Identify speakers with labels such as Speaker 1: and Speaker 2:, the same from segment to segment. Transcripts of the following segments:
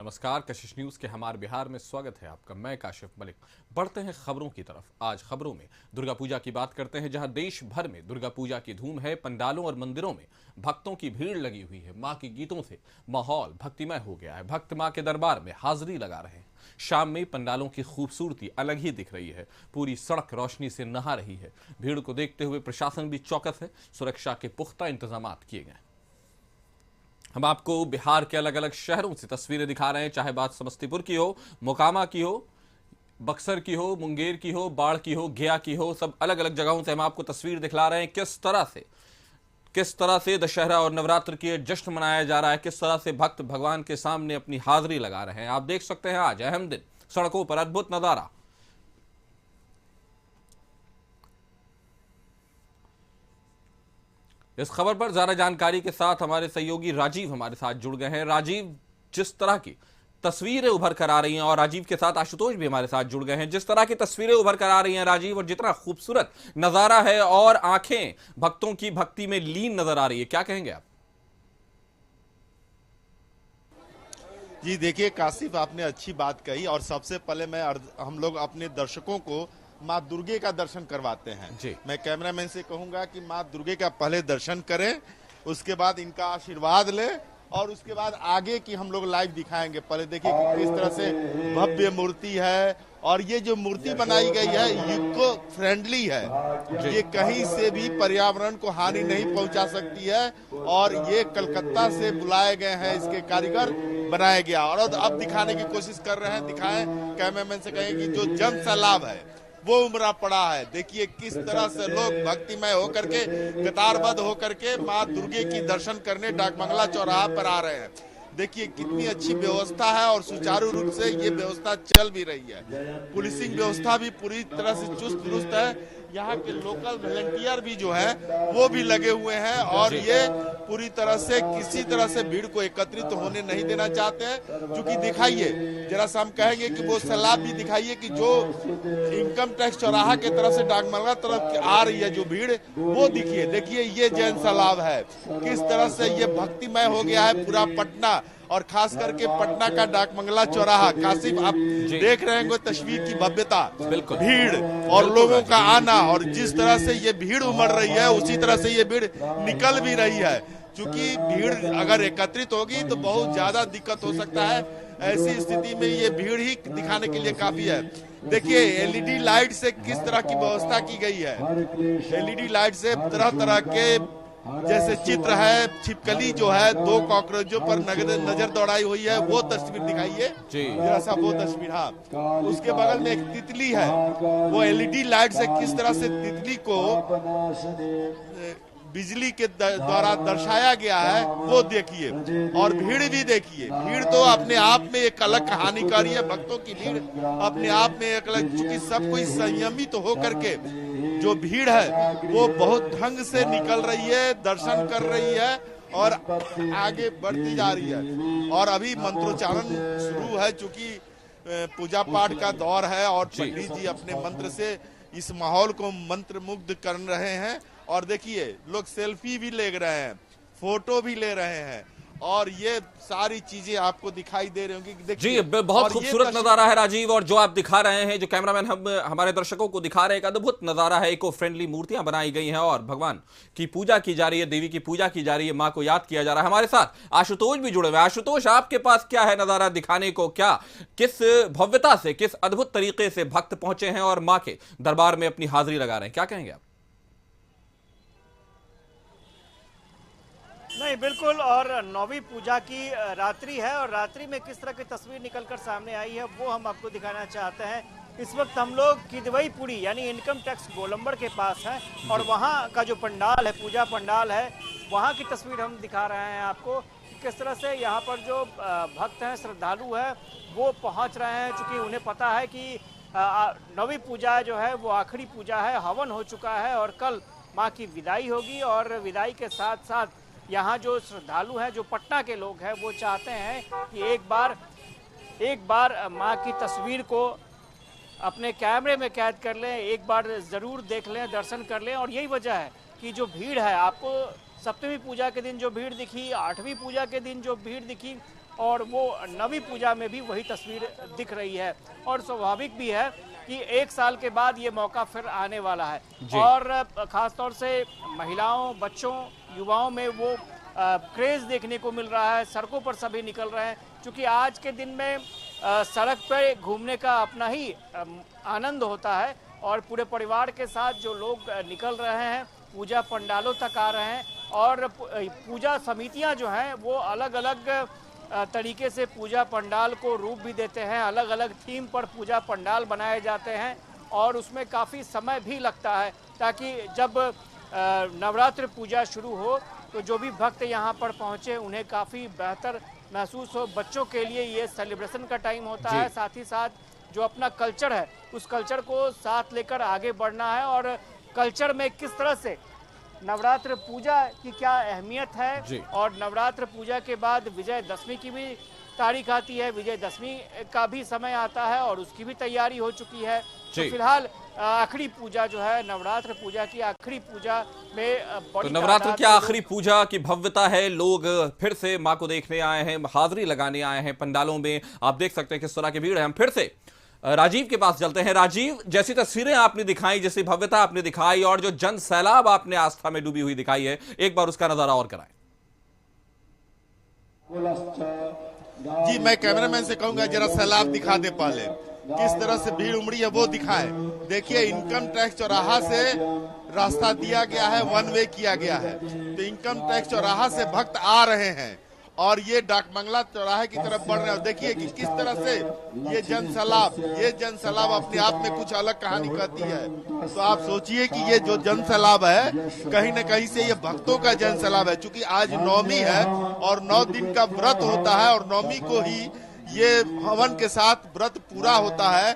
Speaker 1: नमस्कार, कशिश न्यूज के हमारे बिहार में स्वागत है आपका। मैं काशिफ मलिक। बढ़ते हैं खबरों की तरफ। आज खबरों में दुर्गा पूजा की बात करते हैं, जहां देश भर में दुर्गा पूजा की धूम है। पंडालों और मंदिरों में भक्तों की भीड़ लगी हुई है। मां के गीतों से माहौल भक्तिमय हो गया है। भक्त मां के दरबार में हाजिरी लगा रहे हैं। शाम में पंडालों की खूबसूरती अलग ही दिख रही है। पूरी सड़क रोशनी से नहा रही है। भीड़ को देखते हुए प्रशासन भी चौकस है। सुरक्षा के पुख्ता इंतजाम किए गए। हम आपको बिहार के अलग अलग शहरों से तस्वीरें दिखा रहे हैं, चाहे बात समस्तीपुर की हो, मोकामा की हो, बक्सर की हो, मुंगेर की हो, बाढ़ की हो, गया की हो। सब अलग अलग जगहों से हम आपको तस्वीर दिखला रहे हैं। किस तरह से दशहरा और नवरात्र के जश्न मनाया जा रहा है, किस तरह से भक्त भगवान के सामने अपनी हाजिरी लगा रहे हैं। आप देख सकते हैं आज अहम दिन, सड़कों पर अद्भुत नजारा। इस खबर पर ज्यादा जानकारी के साथ हमारे सहयोगी राजीव हमारे साथ जुड़ गए हैं। राजीव, जिस तरह की तस्वीरें उभर कर आ रही हैं, और राजीव के साथ आशुतोष भी हमारे साथ जुड़ गए हैं, जिस तरह की तस्वीरें उभर कर आ रही हैं राजीव, और जितना खूबसूरत नजारा है और आंखें भक्तों की भक्ति में लीन नजर आ रही है, क्या कहेंगे आप?
Speaker 2: जी देखिए काशिफ, आपने अच्छी बात कही। और सबसे पहले हम लोग अपने दर्शकों को माँ दुर्गे का दर्शन करवाते हैं
Speaker 1: जी।
Speaker 2: मैं कैमरामैन से कहूंगा कि माँ दुर्गे का पहले दर्शन करें, उसके बाद इनका आशीर्वाद ले, और उसके बाद आगे की हम लोग लाइव दिखाएंगे। पहले देखिए कि किस तरह से भव्य मूर्ति है, और ये जो मूर्ति बनाई गई है इको फ्रेंडली है। ये कहीं से भी पर्यावरण को हानि नहीं पहुंचा सकती है, और ये कलकत्ता से बुलाए गए हैं इसके कारीगर, बनाया गया। और अब दिखाने की कोशिश कर रहे हैं, दिखाएं। कैमरामैन से कहें कि जो जन सैलाब है वो उमड़ा पड़ा है। देखिए किस तरह से लोग भक्तिमय होकर के, कतारबद्ध होकर के माँ दुर्गे की दर्शन करने डाकबंगला चौराहा पर आ रहे हैं। देखिए कितनी अच्छी व्यवस्था है, और सुचारू रूप से ये व्यवस्था चल भी रही है। पुलिसिंग व्यवस्था भी पूरी तरह से चुस्त दुरुस्त है। यहाँ के लोकल वॉलंटियर भी जो है वो भी लगे हुए हैं, और ये पूरी तरह से किसी तरह से भीड़ को एकत्रित होने नहीं देना चाहते हैं। क्योंकि दिखाइए, जरा सा हम कहेंगे कि वो सैलाब भी दिखाइए कि जो इनकम टैक्स चौराहा के तरफ से डाकबंगला तरफ आ रही है जो भीड़, वो दिखिए। देखिए ये जैन सैलाब है, किस तरह से ये भक्तिमय हो गया है पूरा पटना, और खास करके पटना का डाकबंगला चौराहा। काशिफ, आप देख रहे हैं तस्वीर की भव्यता,
Speaker 1: बिल्कुल
Speaker 2: भीड़ और लोगों का आना, और जिस तरह से ये भीड़ उमड़ रही है उसी तरह से ये भीड़ निकल भी रही है। क्योंकि भीड़ अगर एकत्रित होगी तो बहुत ज्यादा दिक्कत हो सकता है। ऐसी स्थिति में ये भीड़ ही दिखाने के लिए काफी है। देखिए एलईडी लाइट से किस तरह की व्यवस्था की गई है। एलईडी लाइट से तरह तरह के जैसे चित्र है, छिपकली जो है, 2 कॉकरोचों पर नजर दौड़ाई हुई है, वो तस्वीर दिखाइए जरा सा, वो तस्वीर। हाँ, उसके बगल में एक तितली है, वो एलईडी लाइट से किस तरह से तितली को बिजली के द्वारा दर्शाया गया है, वो देखिए। और भीड़ भी देखिए, भीड़ तो अपने आप में एक अलग कहानीकारी है। भक्तों की भीड़ अपने आप में एक अलग, चूंकि सब कोई संयमित तो होकर के जो भीड़ है वो बहुत ढंग से निकल रही है, दर्शन कर रही है और आगे बढ़ती जा रही है। और अभी मंत्रोच्चारण शुरू है, चूंकि पूजा पाठ का दौर है, और पंडित जी अपने मंत्र से इस माहौल को मंत्र मुग्ध कर रहे हैं। और देखिए लोग सेल्फी भी ले रहे हैं, फोटो भी ले रहे हैं, और ये सारी चीजें आपको दिखाई दे रही होंगी।
Speaker 1: जी, बहुत खूबसूरत नजारा है राजीव, और जो आप दिखा रहे हैं, जो कैमरामैन हम हमारे दर्शकों को दिखा रहे हैं, एक अद्भुत नजारा है। इको फ्रेंडली मूर्तियां बनाई गई हैं, और भगवान की पूजा की जा रही है, देवी की पूजा की जा रही है, मां को याद किया जा रहा है। हमारे साथ आशुतोष भी जुड़े हुए हैं। आशुतोष, आपके पास क्या है नजारा दिखाने को? क्या किस भव्यता से, किस अद्भुत तरीके से भक्त पहुंचे हैं और मां के दरबार में अपनी हाजिरी लगा रहे हैं, क्या कहेंगे आप?
Speaker 3: नहीं, बिल्कुल। और नौवीं पूजा की रात्रि है, और रात्रि में किस तरह की तस्वीर निकलकर सामने आई है वो हम आपको दिखाना चाहते हैं। इस वक्त हम लोग किदवईपुरी यानी इनकम टैक्स गोलंबर के पास हैं, और वहाँ का जो पंडाल है, पूजा पंडाल है, वहाँ की तस्वीर हम दिखा रहे हैं आपको। किस तरह से यहाँ पर जो भक्त हैं, श्रद्धालु हैं, वो पहुँच रहे हैं। चूँकि उन्हें पता है कि नौवीं पूजा जो है वो आखिरी पूजा है, हवन हो चुका है, और कल माँ की विदाई होगी। और विदाई के साथ साथ यहाँ जो श्रद्धालु हैं, जो पटना के लोग हैं, वो चाहते हैं कि एक बार माँ की तस्वीर को अपने कैमरे में कैद कर लें, एक बार ज़रूर देख लें, दर्शन कर लें। और यही वजह है कि जो भीड़ है, आपको सप्तमी पूजा के दिन जो भीड़ दिखी, 8वीं पूजा के दिन जो भीड़ दिखी, और वो नवी पूजा में भी वही तस्वीर दिख रही है। और स्वाभाविक भी है कि 1 साल के बाद ये मौका फिर आने वाला है और ख़ासतौर से महिलाओं, बच्चों, युवाओं में वो क्रेज़ देखने को मिल रहा है। सड़कों पर सभी निकल रहे हैं क्योंकि आज के दिन में सड़क पर घूमने का अपना ही आनंद होता है और पूरे परिवार के साथ जो लोग निकल रहे हैं, पूजा पंडालों तक आ रहे हैं और पूजा समितियां जो हैं वो अलग अलग तरीके से पूजा पंडाल को रूप भी देते हैं। अलग अलग थीम पर पूजा पंडाल बनाए जाते हैं और उसमें काफ़ी समय भी लगता है ताकि जब नवरात्र पूजा शुरू हो तो जो भी भक्त यहाँ पर पहुँचे उन्हें काफ़ी बेहतर महसूस हो। बच्चों के लिए ये सेलिब्रेशन का टाइम होता है, साथ ही साथ जो अपना कल्चर है उस कल्चर को साथ लेकर आगे बढ़ना है और कल्चर में किस तरह से नवरात्र पूजा की क्या अहमियत है और नवरात्र पूजा के बाद विजयदशमी की भी तारीख आती है, विजयदशमी का भी समय आता है और उसकी भी तैयारी हो चुकी है। तो फिलहाल आखिरी पूजा जो है नवरात्र पूजा की आखिरी पूजा में
Speaker 1: तो नवरात्र की आखिरी पूजा की भव्यता है। लोग फिर से मां को देखने आए हैं, हाजिरी लगाने आए हैं पंडालों में। आप देख सकते हैं किस तरह की भीड़ है। हम फिर से राजीव के पास चलते हैं। राजीव, जैसी तस्वीरें आपने दिखाई, जैसी भव्यता आपने दिखाई और जो जन सैलाब आपने आस्था में डूबी हुई दिखाई है, एक बार उसका नजारा और कराएं।
Speaker 2: जी, मैं कैमरामैन से कहूंगा जरा सैलाब दिखा दे, पहले किस तरह से भीड़ उमड़ी है वो दिखाएं। देखिए, इनकम टैक्स चौराहा से रास्ता दिया गया है, वन वे किया गया है, तो इनकम टैक्स चौराहा से भक्त आ रहे हैं और ये डाकबंगला चौराहे की तरफ बढ़ रहे हैं। देखिए कि किस तरह से ये जन सैलाब अपने आप में कुछ अलग कहानी कहती है। तो आप सोचिए कि ये जो जन सैलाब है कहीं न कहीं से ये भक्तों का जन सैलाब है, क्योंकि आज नवमी है और 9 दिन का व्रत होता है और नवमी को ही ये हवन के साथ व्रत पूरा होता है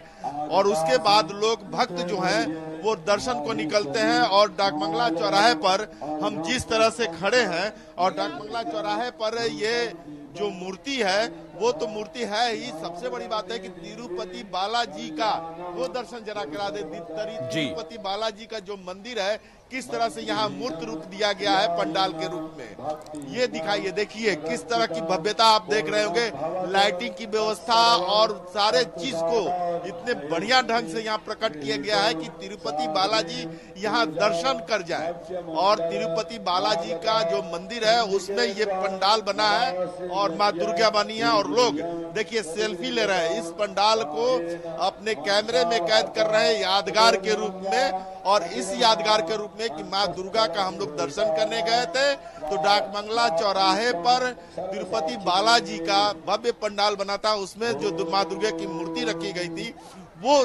Speaker 2: और उसके बाद लोग भक्त जो हैं वो दर्शन को निकलते हैं। और डाकबंगला चौराहे पर हम जिस तरह से खड़े हैं और डाकबंगला चौराहे पर ये जो मूर्ति है वो तो मूर्ति है ही, सबसे बड़ी बात है कि तिरुपति बालाजी का वो दर्शन जरा करा दे। तिरुपति बालाजी का जो मंदिर है किस तरह से यहाँ मूर्त रूप दिया गया है पंडाल के रूप में, ये दिखाइए। देखिए किस तरह की भव्यता आप देख रहे होंगे, लाइटिंग की व्यवस्था और सारे चीज को इतने बढ़िया ढंग से यहाँ प्रकट किया गया है कि तिरुपति बालाजी यहाँ दर्शन कर जाए। और तिरुपति बालाजी का जो मंदिर है उसमें ये पंडाल बना है और माँ दुर्गा बनी है और लोग देखिए सेल्फी ले रहे हैं, इस पंडाल को अपने कैमरे में कैद कर रहे हैं यादगार के रूप में। और इस यादगार के रूप में कि माँ दुर्गा का हम लोग दर्शन करने गए थे तो डाकबंगला चौराहे पर तिरुपति बालाजी का भव्य पंडाल बना था, उसमें जो माँ दुर्गा की मूर्ति रखी गई थी वो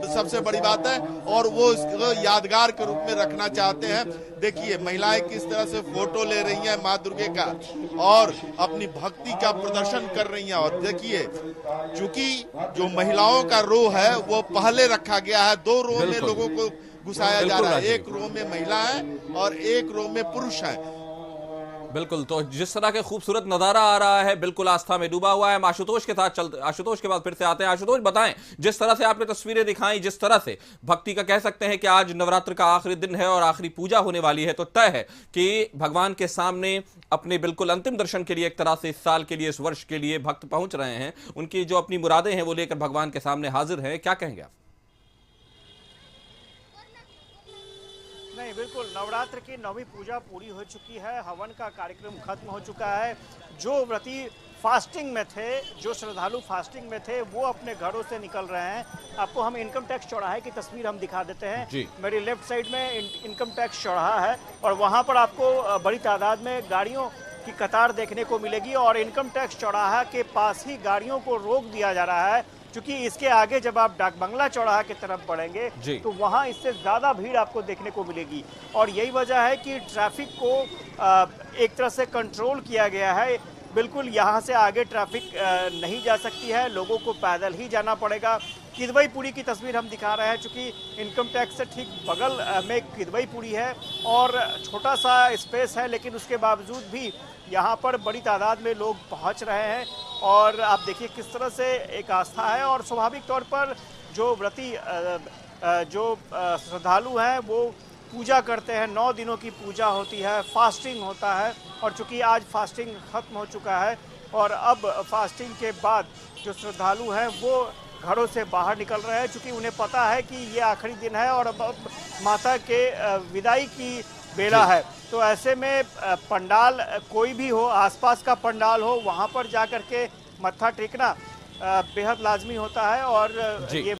Speaker 2: सबसे बड़ी बात है और वो इसको यादगार के रूप में रखना चाहते हैं। देखिए महिलाएं किस तरह से फोटो ले रही हैं माँ दुर्गे का और अपनी भक्ति का प्रदर्शन कर रही हैं। और देखिए चूंकि जो महिलाओं का रो है वो पहले रखा गया है, 2 रो में लोगों को घुसाया जा रहा है, एक रो में महिला है और एक रो में पुरुष है।
Speaker 1: बिल्कुल, तो जिस तरह के खूबसूरत नजारा आ रहा है बिल्कुल आस्था में डूबा हुआ है। हम आशुतोष के साथ चलते, आशुतोष के बाद फिर से आते हैं। आशुतोष बताएं, जिस तरह से आपने तस्वीरें दिखाई, जिस तरह से भक्ति का कह सकते हैं कि आज नवरात्र का आखिरी दिन है और आखिरी पूजा होने वाली है, तो तय है कि भगवान के सामने अपने बिल्कुल अंतिम दर्शन के लिए एक तरह से इस साल के लिए, इस वर्ष के लिए भक्त पहुंच रहे हैं। उनकी जो अपनी मुरादें हैं वो लेकर भगवान के सामने हाजिर हैं। क्या कहेंगे आप?
Speaker 3: नहीं, बिल्कुल नवरात्र की 9वीं पूजा पूरी हो चुकी है, हवन का कार्यक्रम खत्म हो चुका है। जो व्रती फास्टिंग में थे, जो श्रद्धालु फास्टिंग में थे वो अपने घरों से निकल रहे हैं। आपको हम इनकम टैक्स चौराहे की तस्वीर हम दिखा देते हैं। मेरी लेफ्ट साइड में इनकम टैक्स चौराहा है और वहाँ पर आपको बड़ी तादाद में गाड़ियों की कतार देखने को मिलेगी और इनकम टैक्स चौराहा के पास ही गाड़ियों को रोक दिया जा रहा है, क्योंकि इसके आगे जब आप डाकबंगला चौराहा की तरफ बढ़ेंगे तो वहाँ इससे ज़्यादा भीड़ आपको देखने को मिलेगी। और यही वजह है कि ट्रैफिक को एक तरह से कंट्रोल किया गया है। बिल्कुल यहाँ से आगे ट्रैफिक नहीं जा सकती है, लोगों को पैदल ही जाना पड़ेगा। किदवईपुरी की तस्वीर हम दिखा रहे हैं, चूँकि इनकम टैक्स से ठीक बगल में किदवईपुरी है और छोटा सा स्पेस है, लेकिन उसके बावजूद भी यहाँ पर बड़ी तादाद में लोग पहुँच रहे हैं। और आप देखिए किस तरह से एक आस्था है और स्वाभाविक तौर पर जो व्रती जो श्रद्धालु हैं वो पूजा करते हैं। 9 दिनों की पूजा होती है, फास्टिंग होता है और चूँकि आज फास्टिंग खत्म हो चुका है और अब फास्टिंग के बाद जो श्रद्धालु हैं वो घरों से बाहर निकल रहे हैं, क्योंकि उन्हें पता है कि ये आखिरी दिन है और अब माता के विदाई की बेला है। तो ऐसे में पंडाल कोई भी हो, आसपास का पंडाल हो, वहां पर जाकर के मत्था टेकना बेहद लाजमी होता है। और ये